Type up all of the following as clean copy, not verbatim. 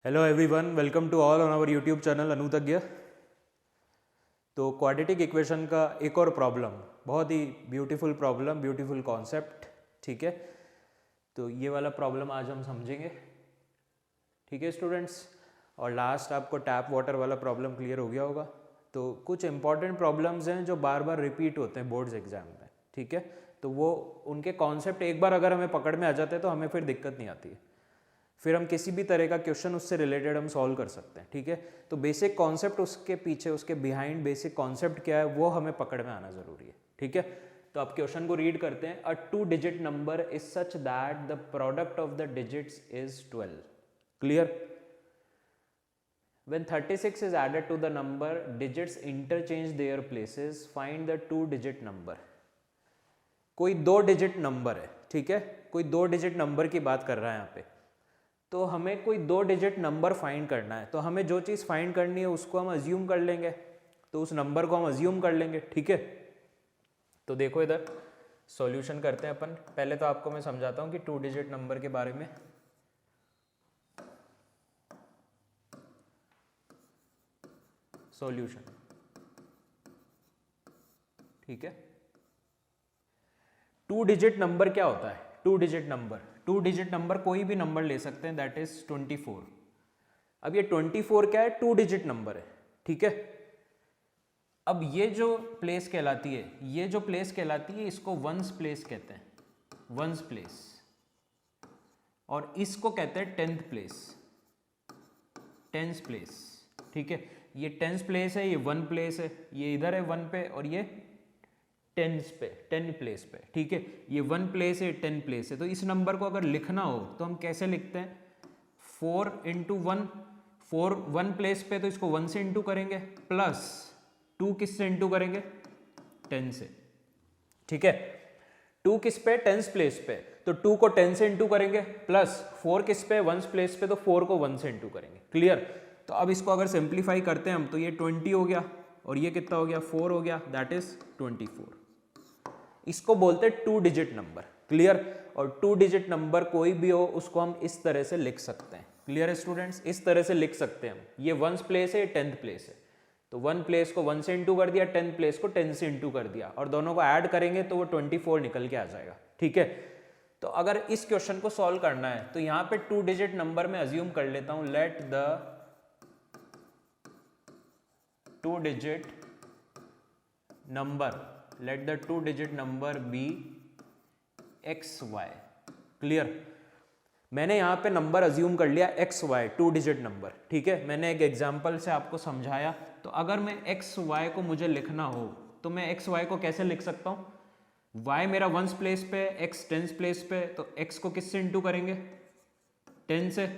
Hello everyone, welcome to all on our YouTube channel अनुतज्ञ। तो quadratic equation का एक और प्रॉब्लम, बहुत ही ब्यूटीफुल प्रॉब्लम, ब्यूटीफुल कॉन्सेप्ट। ठीक है, तो ये वाला प्रॉब्लम आज हम समझेंगे। ठीक है स्टूडेंट्स, और लास्ट आपको टैप वाटर वाला प्रॉब्लम क्लियर हो गया होगा। तो कुछ इंपॉर्टेंट प्रॉब्लम्स हैं जो बार बार रिपीट होते हैं बोर्ड्स एग्जाम में। ठीक है, तो वो उनके कॉन्सेप्ट एक बार अगर हमें पकड़ में आ जाते हैं तो हमें फिर दिक्कत नहीं आती है, फिर हम किसी भी तरह का क्वेश्चन उससे रिलेटेड हम सॉल्व कर सकते हैं। ठीक है, तो बेसिक कॉन्सेप्ट, उसके पीछे, उसके बिहाइंड बेसिक कॉन्सेप्ट क्या है वो हमें पकड़ में आना जरूरी है। ठीक है, तो आप क्वेश्चन को रीड करते हैं। अ 2 digit number is such that the product of the digits is 12। Clear? When 36 is added to the number, digits interchange their places. Find the 2 digit number. कोई 2 डिजिट नंबर है, ठीक है, कोई 2 डिजिट नंबर की बात कर रहा है यहाँ पे। तो हमें कोई 2 डिजिट नंबर फाइंड करना है, तो हमें जो चीज़ फाइंड करनी है उसको हम अज्यूम कर लेंगे, तो उस नंबर को हम अज्यूम कर लेंगे। ठीक है, तो देखो इधर सॉल्यूशन करते हैं अपन। पहले तो आपको मैं समझाता हूँ कि 2 डिजिट नंबर के बारे में। सॉल्यूशन, ठीक है, 2 डिजिट नंबर क्या होता है? 2 डिजिट नंबर कोई भी नंबर ले सकते हैं, दैट इज 24। अब ये 24 क्या है? 2 डिजिट नंबर है। ठीक है, अब ये जो प्लेस कहलाती है, इसको वंस प्लेस कहते हैं, वंस प्लेस, और इसको कहते हैं टेंथ प्लेस। ठीक है, ये टेंथ प्लेस है, ये 1 प्लेस है, ये इधर है 1 पे, और ये 10 प्लेस पे। ठीक है, ये 1 प्लेस है, 10 प्लेस है। तो इस नंबर को अगर लिखना हो तो हम कैसे लिखते हैं? 4 इंटू 1, 4 1 प्लेस पे, तो इसको 1 से इंटू करेंगे, प्लस 2 किससे इंटू करेंगे? 10 से। ठीक है, 2 किस पे? 10 प्लेस पे, तो 2 को 10 से इंटू करेंगे, प्लस 4 किस पे? 1 प्लेस पे, तो 4 को 1 से इंटू करेंगे। क्लियर? तो अब इसको अगर सिंप्लीफाई करते हैं हम, तो ये 20 हो गया, और ये कितना हो गया? 4 हो गया, दैट इज 24। इसको बोलते हैं 2 डिजिट नंबर। क्लियर? और 2 डिजिट नंबर कोई भी हो उसको हम इस तरह से लिख सकते हैं। क्लियर है स्टूडेंट्स? इस तरह से लिख सकते हैं हम। ये 1 प्लेस है, ये 10th प्लेस है, तो 1 प्लेस को 1 से इंटू कर दिया, 10 प्लेस को 10 से इंटू कर दिया, और दोनों को ऐड करेंगे तो वो 24 निकल के आ जाएगा। ठीक है, तो अगर इस क्वेश्चन को सॉल्व करना है तो यहाँ पे 2 डिजिट नंबर में अज्यूम कर लेता हूं, let the 2 digit number be XY। Clear? मैंने यहाँ पे नंबर अज्यूम कर लिया XY, 2 डिजिट नंबर। ठीक है, मैंने एक एग्जांपल से आपको समझाया। तो अगर मैं XY को मुझे लिखना हो तो मैं XY को कैसे लिख सकता हूँ? Y मेरा 1 प्लेस पे, X 10 प्लेस पे, तो X को किससे इंटू करेंगे? 10 से,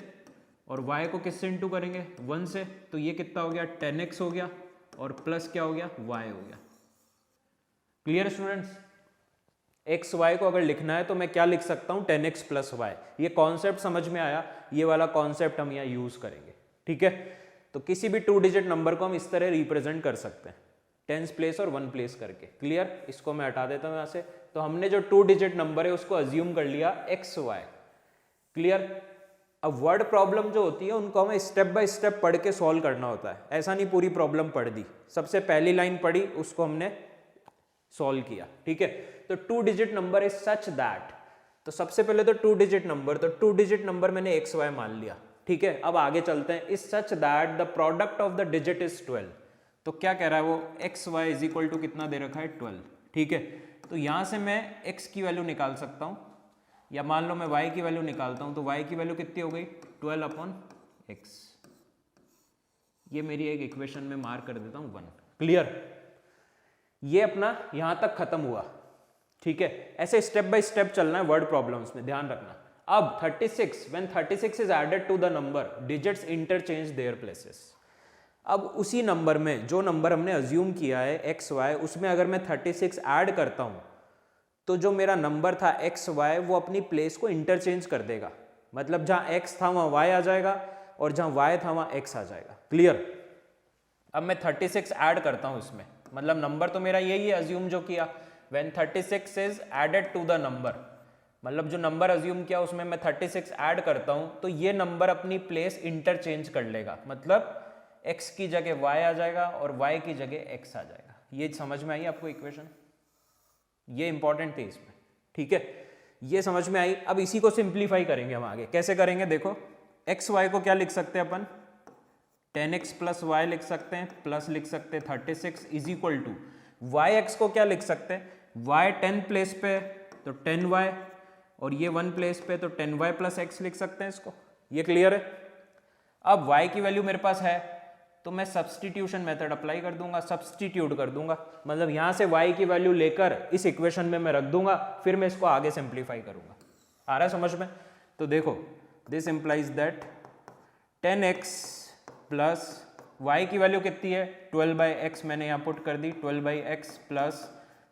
और Y को किससे इंटू करेंगे? 1 से, तो ये कितना हो गया? 10x हो गया, और प्लस क्या हो गया? Y हो गया। Clear students? एक्स वाई को अगर लिखना है तो मैं क्या लिख सकता हूं? 10x plus Y. ये कॉन्सेप्ट समझ में आया? ये वाला कॉन्सेप्ट हम यहाँ यूज करेंगे। ठीक है, तो किसी भी 2 डिजिट नंबर को हम इस तरह रिप्रेजेंट कर सकते हैं, 10th प्लेस और 1 प्लेस करके। क्लियर? इसको मैं हटा देता हूं यहाँ से। तो हमने जो 2 डिजिट नंबर है उसको अज्यूम कर लिया XY। क्लियर? अब वर्ड प्रॉब्लम जो होती है उनको हमें स्टेप बाय स्टेप पढ़ के सॉल्व करना होता है, ऐसा नहीं पूरी प्रॉब्लम पढ़ दी, सबसे पहली लाइन पढ़ी उसको हमने सॉल्व किया। ठीक है, तो 2 digit number is such that, तो सबसे पहले तो 2 डिजिट नंबर, तो 2 डिजिट नंबर मैंने XY मान लिया। ठीक है, अब आगे चलते हैं। Is such that the product of the digit is 12। तो क्या कह रहा है वो? XY इज इक्वल टू कितना दे रखा है? 12। ठीक है, तो यहां से मैं X की वैल्यू निकाल सकता हूं, या मान लो मैं Y की वैल्यू निकालता हूं, तो Y की वैल्यू कितनी हो गई? 12 अपॉन X। ये मेरी एक इक्वेशन में मार्क कर देता हूं 1। क्लियर? ये अपना यहां तक खत्म हुआ। ठीक है, ऐसे स्टेप बाय स्टेप चलना है वर्ड प्रॉब्लम्स में, ध्यान रखना। अब 36, when 36 is added to the number, digits interchange their places. अब उसी नंबर में जो नंबर हमने अज्यूम किया है XY, उसमें अगर मैं 36 ऐड करता हूं तो जो मेरा नंबर था XY वो अपनी प्लेस को इंटरचेंज कर देगा। मतलब जहां X था वहां Y आ जाएगा, और जहां Y था वहां X आ जाएगा। क्लियर? अब मैं 36 ऐड करता हूं इसमें, मतलब नंबर तो मेरा यही है अज्यूम जो किया। When 36 is added to the number, मतलब जो नंबर अज्यूम किया उसमें मैं 36 ऐड करता हूं तो ये नंबर अपनी प्लेस इंटरचेंज कर लेगा, मतलब x की जगह y आ जाएगा और y की जगह x आ जाएगा। ये समझ में आई आपको इक्वेशन? ये इंपॉर्टेंट थी इसमें, ठीक है, ये समझ में आई। अब इसी को सिंप्लीफाई करेंगे हम आगे। कैसे करेंगे देखो, एक्स वाई को क्या लिख सकते हैं अपन, 10x प्लस वाई लिख सकते हैं, प्लस लिख सकते हैं 36 is equal to Y X को क्या लिख सकते हैं, y 10 प्लेस पे तो 10y और ये 1 प्लेस पे तो 10y प्लस एक्स लिख सकते हैं इसको। ये क्लियर है? अब y की वैल्यू मेरे पास है तो मैं सब्सटीट्यूशन मेथड अप्लाई कर दूंगा, सब्सटीट्यूट कर दूंगा, मतलब यहां से y की वैल्यू लेकर इस इक्वेशन में मैं रख दूंगा, फिर मैं इसको आगे सिंप्लीफाई करूंगा। आ रहा है समझ में? तो देखो, this implies that 10x plus y की वैल्यू कितनी है 12/x, मैंने यहाँ पुट कर दी 12/x plus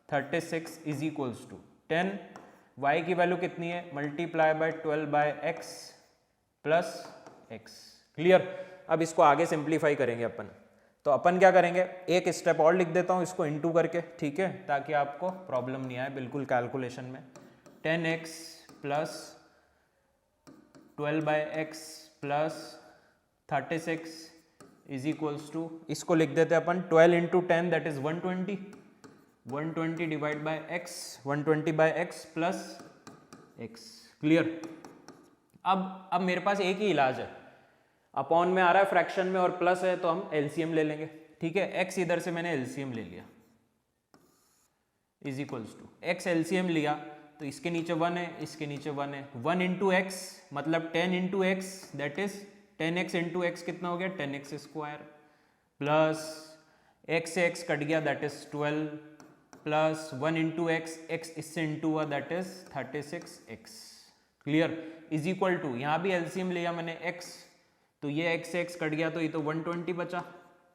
36 is equals to 10, y की वैल्यू कितनी है multiply by 12/x plus x। Clear? अब इसको आगे सिंप्लीफाई करेंगे अपन। तो अपन क्या करेंगे, एक स्टेप और लिख देता हूँ इसको इनटू करके, ठीक है, ताकि आपको प्रॉब्लम नहीं आए बिल्कुल कैलकुलेशन में। 10x plus 12/x plus 36 is equals to, इसको लिख देते हैं अपन 12 into 10 that is 120, 120 divide by x, 120/x plus x। Clear? अब मेरे पास एक ही इलाज है, अपॉन में आ रहा है फ्रैक्शन में और प्लस है तो हम एलसीएम ले लेंगे, ठीक है। x इधर से मैंने एलसीएम ले लिया is equals to, x LCM लिया तो इसके नीचे 1 है, इसके नीचे 1 है, 1 इंटू एक्स मतलब 10 into x that is 10x into x कितना हो गया 10x स्क्वायर, प्लस x से x कट गया that is 12, plus 1 into x, x इससे इंटू हुआ that is 36x। Clear? Is equal to, यहाँ भी एलसीएम लिया मैंने x, तो ये x से x कट गया तो ये तो 120 बचा,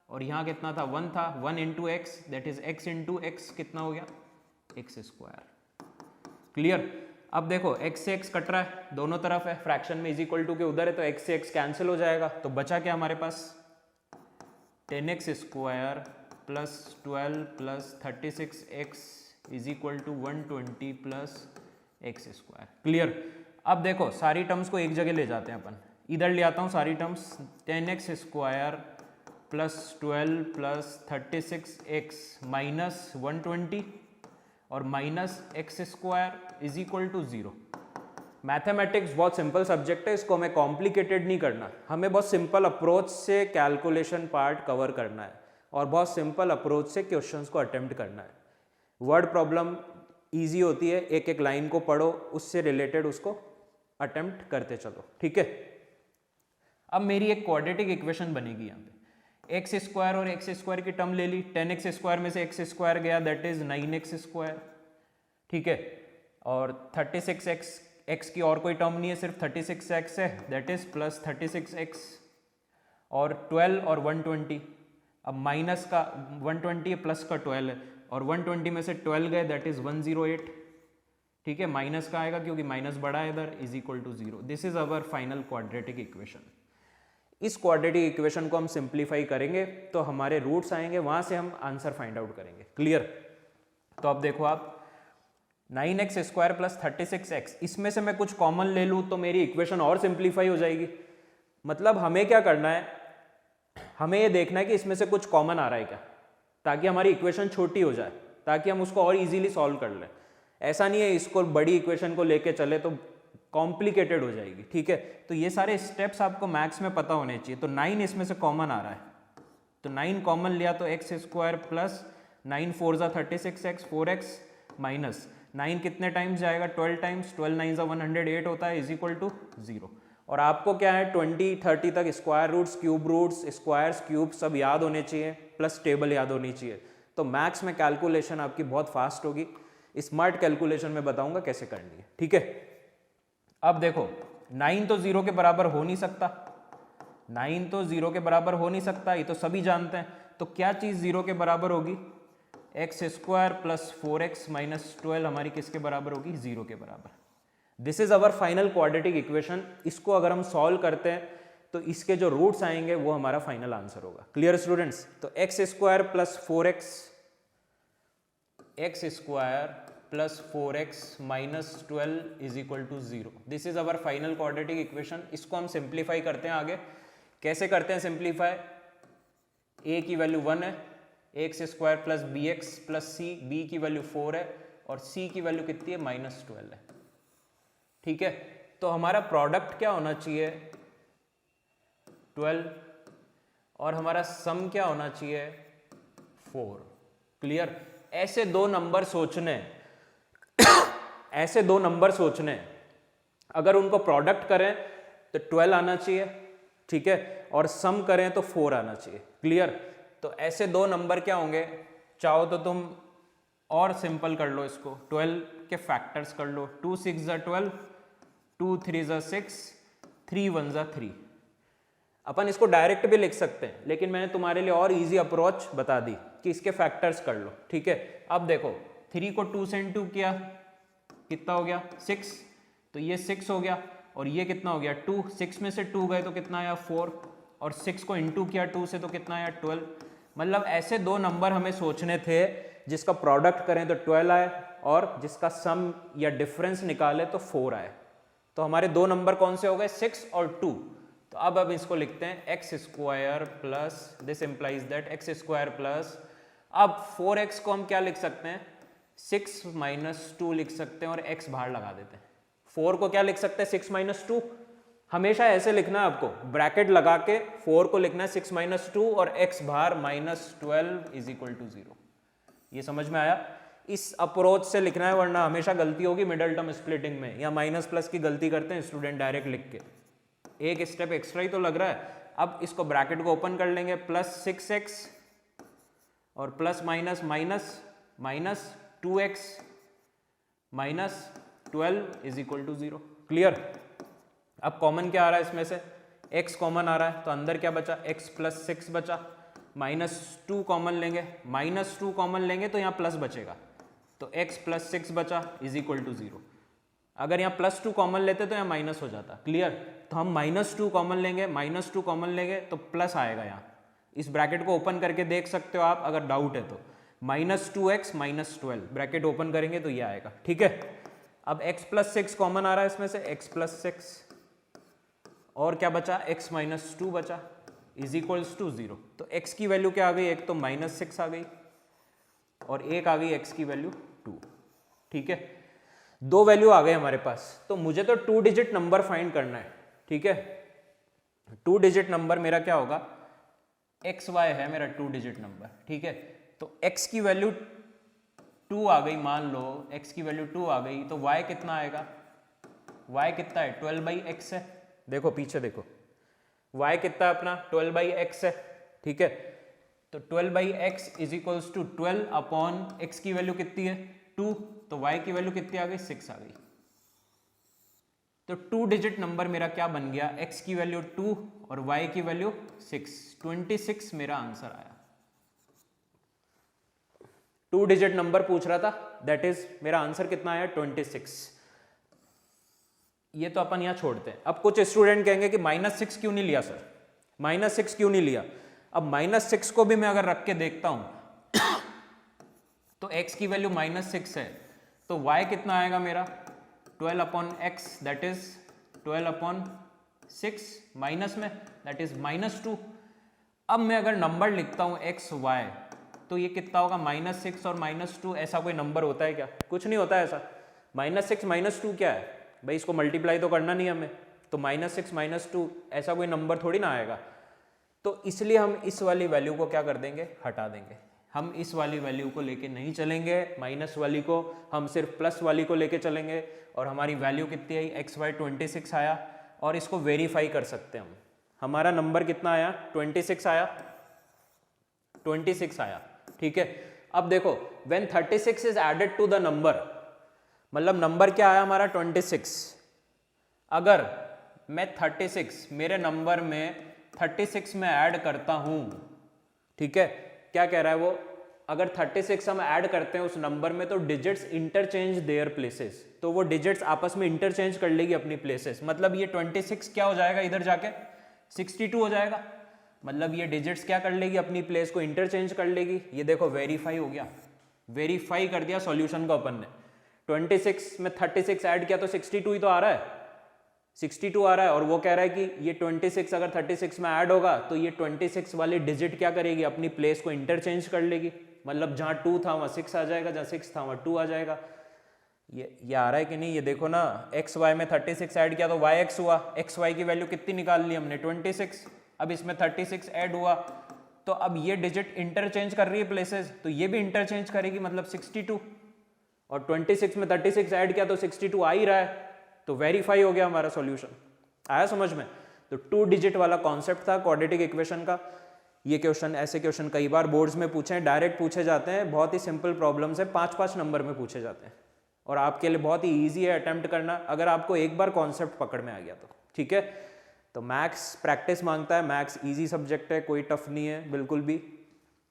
और यहाँ कितना था 1 था, 1 into x that is x into x कितना हो गया x स्क्वायर। क्लियर? अब देखो x से x कट रहा है दोनों तरफ है, फ्रैक्शन में इज इक्वल टू के उधर है तो x से x कैंसिल हो जाएगा, तो बचा क्या हमारे पास 10x square plus 12 plus 36x is equal to 120 plus x square. Clear? अब देखो सारी टर्म्स को एक जगह ले जाते हैं अपन, इधर ले आता हूँ सारी terms, 10x square plus 12 plus 36x minus 120 और minus x square is equal to 0। Mathematics बहुत सिंपल सब्जेक्ट है, इसको हमें कॉम्प्लिकेटेड नहीं करना, हमें बहुत सिंपल अप्रोच से कैलकुलेशन पार्ट कवर करना है और बहुत सिंपल अप्रोच से क्वेश्चंस को अटेम्प्ट करना है। वर्ड प्रॉब्लम इजी होती है, एक एक लाइन को पढ़ो, उससे रिलेटेड उसको अटेम्प्ट करते चलो, ठीक है। अब मेरी एक क्वाड्रेटिक इक्वेशन बनेगी यहाँ पे, एक्स स्क्वायर और एक्स स्क्वायर की टर्म ले ली, 10x स्क्वायर में से एक्स स्क्वायर गया दैट इज 9x स्क्वायर, ठीक है, और 36x, x की और कोई टर्म नहीं है सिर्फ 36x है दैट इज प्लस 36x, और 12 और 120, अब माइनस का 120 है प्लस का 12 है, और 120 में से 12 गए दैट इज 108, ठीक है, माइनस का आएगा क्योंकि माइनस बड़ा है इधर, is equal to 0। This is our final quadratic equation. इस क्वाड्रेटिक इक्वेशन को हम सिंप्लीफाई करेंगे तो हमारे रूट्स आएंगे, वहां से हम आंसर फाइंड आउट करेंगे। क्लियर? तो अब देखो आप 9x स्क्वायर प्लस 36x, इसमें से मैं कुछ कॉमन ले लूँ तो मेरी इक्वेशन और सिंप्लीफाई हो जाएगी। मतलब हमें क्या करना है, हमें ये देखना है कि इसमें से कुछ कॉमन आ रहा है क्या, ताकि हमारी इक्वेशन छोटी हो जाए, ताकि हम उसको और इजीली सॉल्व कर लें। ऐसा नहीं है इसको बड़ी इक्वेशन को लेके चले तो कॉम्प्लिकेटेड हो जाएगी, ठीक है। तो ये सारे स्टेप्स आपको मैथ्स में पता होने चाहिए। तो 9 इसमें से कॉमन आ रहा है, तो 9 कॉमन लिया तो एक्स स्क्वायर प्लस 9 4 जा 36x 4x माइनस 9 कितने टाइम्स जाएगा 12 टाइम्स, 12 9 जा 108 होता है इज इक्वल टू 0। और आपको क्या है 20 30 तक square roots, cube roots, squares, cube सब याद होने चाहिए, प्लस टेबल याद होनी चाहिए। तो मैथ्स में कैलकुलेशन आपकी बहुत फास्ट होगी। स्मार्ट कैलकुलेशन में बताऊंगा कैसे करनी है, ठीक है। अब देखो 9 तो 0 के बराबर हो नहीं सकता, 9 तो 0 के बराबर हो नहीं सकता, ये तो सभी जानते हैं। तो क्या चीज 0 के बराबर होगी, x square plus 4x minus 12 हमारी किसके बराबर होगी 0 के बराबर। This is our final quadratic equation. इसको अगर हम सॉल्व करते हैं तो इसके जो रूट्स आएंगे वो हमारा फाइनल आंसर होगा। Clear students? तो x square plus 4x, x square plus 4x minus 12 is equal to 0। This is our final quadratic equation. इसको हम सिंप्लीफाई करते हैं आगे। कैसे करते हैं सिंप्लीफाई? a की वैल्यू 1 है, x square plus b x plus c, b की वैल्यू 4 है और c की वैल्यू कितनी है? माइनस 12 है। ठीक है, तो हमारा प्रोडक्ट क्या होना चाहिए? 12 और हमारा सम क्या होना चाहिए? 4। क्लियर? ऐसे दो नंबर सोचने ऐसे दो नंबर सोचने, अगर उनको प्रोडक्ट करें तो 12 आना चाहिए, ठीक है, और सम करें तो 4 आना चाहिए। क्लियर? तो ऐसे दो नंबर क्या होंगे? चाहो तो तुम और सिंपल कर लो इसको, 12 के फैक्टर्स कर लो। 2 6 ज़ा 12, 2 3 ज़ा 6, 3 1 ज़ा 3। अपन इसको डायरेक्ट भी लिख सकते हैं, लेकिन मैंने तुम्हारे लिए और इजी अप्रोच बता दी कि इसके फैक्टर्स कर लो। ठीक है, अब देखो 3 को 2 से इंटू किया, कितना हो गया? 6। तो ये 6 हो गया और ये कितना हो गया? 2। 6 में से 2 गए तो कितना आया? 4। और 6 को इंटू किया 2 से तो कितना आया? 12। मतलब ऐसे दो नंबर हमें सोचने थे जिसका प्रोडक्ट करें तो 12 आए और जिसका सम या डिफरेंस निकाले तो 4 आए। तो हमारे दो नंबर कौन से हो गए? 6 और 2। तो अब इसको लिखते हैं x square plus, this implies that x square plus, अब 4x को हम क्या लिख सकते हैं? 6 माइनस 2 लिख सकते हैं और x बाहर लगा देते हैं। 4 को क्या लिख सकते हैं? 6 माइनस 2। हमेशा ऐसे लिखना है आपको, ब्रैकेट लगा के 4 को लिखना है 6 माइनस 2 और x बाहर माइनस 12 इज इक्वल टू 0। ये समझ में आया? इस अप्रोच से लिखना है, वरना हमेशा गलती होगी मिडल टर्म स्प्लिटिंग में, या माइनस प्लस की गलती करते हैं स्टूडेंट डायरेक्ट लिख के। एक स्टेप एक्स्ट्रा ही तो लग रहा है। अब इसको ब्रैकेट को ओपन कर लेंगे, प्लस 6x और plus minus minus minus 2x minus 12 is equal to 0। Clear? अब कॉमन क्या आ रहा है इसमें से? x कॉमन आ रहा है, तो अंदर क्या बचा? x प्लस 6 बचा, माइनस 2 कॉमन लेंगे, माइनस 2 कॉमन लेंगे तो यहाँ प्लस बचेगा, तो x प्लस 6 बचा इज इक्वल टू 0। अगर यहाँ प्लस 2 कॉमन लेते तो यहाँ माइनस हो जाता। क्लियर? तो हम माइनस 2 कॉमन लेंगे, माइनस 2 कॉमन लेंगे तो प्लस आएगा यहाँ। इस ब्रैकेट को ओपन करके देख सकते हो आप अगर डाउट है तो। Minus 2x minus 12 bracket open करेंगे तो ये आएगा। ठीक है, अब x प्लस 6 कॉमन आ रहा है इसमें से, x प्लस 6 और क्या बचा? x माइनस 2 बचा इज इक्वल्स टू 0। तो x की वैल्यू क्या आ गई? एक तो माइनस 6 आ गई और एक आ गई x की वैल्यू 2। ठीक है, दो वैल्यू आ गए हमारे पास। तो मुझे तो 2 डिजिट नंबर फाइंड करना है। ठीक है, 2 डिजिट नंबर मेरा क्या होगा? XY है मेरा 2 डिजिट नंबर। ठीक है, तो x की वैल्यू 2 आ गई, मान लो x की वैल्यू 2 आ गई, तो y कितना आएगा? y कितना है? 12/x है। देखो पीछे देखो, y कितना है अपना? 12/x है। ठीक है, तो 12/x is equals to 12 upon x की वैल्यू कितनी है? 2, तो y की वैल्यू कितनी आ गई? 6 आ गई। तो 2 डिजिट नंबर मेरा क्या बन गया? x की वैल्यू 2 और y की वैल्यू 6, 26 मेरा आंसर आया। 2 डिजिट नंबर पूछ रहा था, दैट इज मेरा आंसर कितना आया? 26। ये तो अपन यहां छोड़ते हैं। अब कुछ स्टूडेंट कहेंगे कि -6 क्यों नहीं लिया सर? -6 क्यों नहीं लिया? अब -6 को भी मैं अगर रख के देखता हूं तो x की वैल्यू -6 है, तो y कितना आएगा मेरा? 12 upon x, that is 12 upon 6 minus में, दैट इज -2। अब मैं अगर नंबर लिखता हूं एक्स वाई, तो ये कितना होगा? -6 और -2। ऐसा कोई नंबर होता है क्या? कुछ नहीं होता है ऐसा। -6 -2 क्या है भाई? इसको मल्टीप्लाई तो करना नहीं हमें, तो -6 -2 ऐसा कोई नंबर थोड़ी ना आएगा। तो इसलिए हम इस वाली वैल्यू को क्या कर देंगे? हटा देंगे। हम इस वाली वैल्यू को लेके नहीं चलेंगे, माइनस वाली को, हम सिर्फ प्लस वाली को लेके चलेंगे। और हमारी वैल्यू कितनी आई? XY 26 आया। और इसको वेरीफाई कर सकते हैं हम। हमारा नंबर कितना आया? 26 आया, 26 आया। ठीक है, अब देखो when 36 is added to the number, मतलब नंबर क्या आया हमारा? 26। अगर मैं 36 मेरे नंबर में 36 में ऐड करता हूं, ठीक है, क्या कह रहा है वो? अगर 36 हम ऐड करते हैं उस नंबर में तो डिजिट्स इंटरचेंज देयर प्लेसेस, तो वो डिजिट्स आपस में इंटरचेंज कर लेगी अपनी प्लेसेस। मतलब ये 26 क्या हो जाएगा? इधर जाके 62 हो जाएगा। मतलब ये डिजिट्स क्या कर लेगी? अपनी प्लेस को इंटरचेंज कर लेगी। ये देखो वेरीफाई हो गया, वेरीफाई कर दिया सॉल्यूशन को अपन ने। 26 में 36 ऐड किया तो 62 ही तो आ रहा है, 62 आ रहा है। और वो कह रहा है कि ये 26 अगर 36 में ऐड होगा तो ये 26 वाली डिजिट क्या करेगी, अपनी प्लेस को इंटरचेंज कर लेगी, मतलब जहाँ 2 था वहाँ 6 आ जाएगा, जहाँ 6 था वहाँ 2 आ जाएगा। ये आ रहा है कि नहीं, ये देखो ना, एक्स वाई में 36 ऐड किया तो वाई एक्स हुआ, एक्स वाई की वैल्यू कितनी निकाल ली हमने 26, अब इसमें 36 ऐड हुआ तो अब ये डिजिट इंटरचेंज कर रही है प्लेसेस, तो ये भी इंटरचेंज करेगी, मतलब 62, और 26 में 36 ऐड किया तो 62 आ ही रहा है, तो वेरीफाई हो गया हमारा सॉल्यूशन। आया समझ में? तो 2 डिजिट वाला कॉन्सेप्ट था क्वाड्रेटिक इक्वेशन का। ये क्वेश्चन, ऐसे क्वेश्चन कई बार बोर्ड्स में पूछे हैं, डायरेक्ट पूछे जाते हैं, बहुत ही सिंपल प्रॉब्लम्स है, 5-5 नंबर में पूछे जाते हैं और आपके लिए बहुत ही ईजी है अटेम्प्ट करना, अगर आपको एक बार कॉन्सेप्ट पकड़ में आ गया तो। ठीक है, तो मैथ्स प्रैक्टिस मांगता है, मैथ्स ईजी सब्जेक्ट है, कोई टफ नहीं है बिल्कुल भी।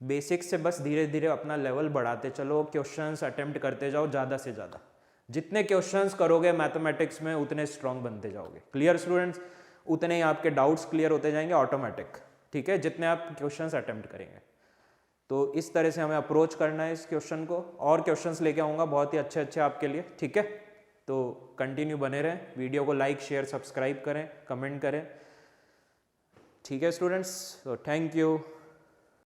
बेसिक्स से बस धीरे धीरे अपना लेवल बढ़ाते चलो, क्वेश्चंस अटेम्प्ट करते जाओ ज़्यादा से ज़्यादा। जितने क्वेश्चंस करोगे मैथमेटिक्स में उतने स्ट्रांग बनते जाओगे। Clear students? उतने ही आपके डाउट्स क्लियर होते जाएंगे ऑटोमेटिक। ठीक है, जितने आप क्वेश्चंस अटेम्प्ट करेंगे। तो इस तरह से हमें अप्रोच करना है इस क्वेश्चन को, और क्वेश्चंस लेके आऊँगा बहुत ही अच्छे अच्छे आपके लिए। ठीक है, तो कंटिन्यू बने रहें, वीडियो को लाइक शेयर सब्सक्राइब करें, कमेंट करें। ठीक है स्टूडेंट्स, तो थैंक यू।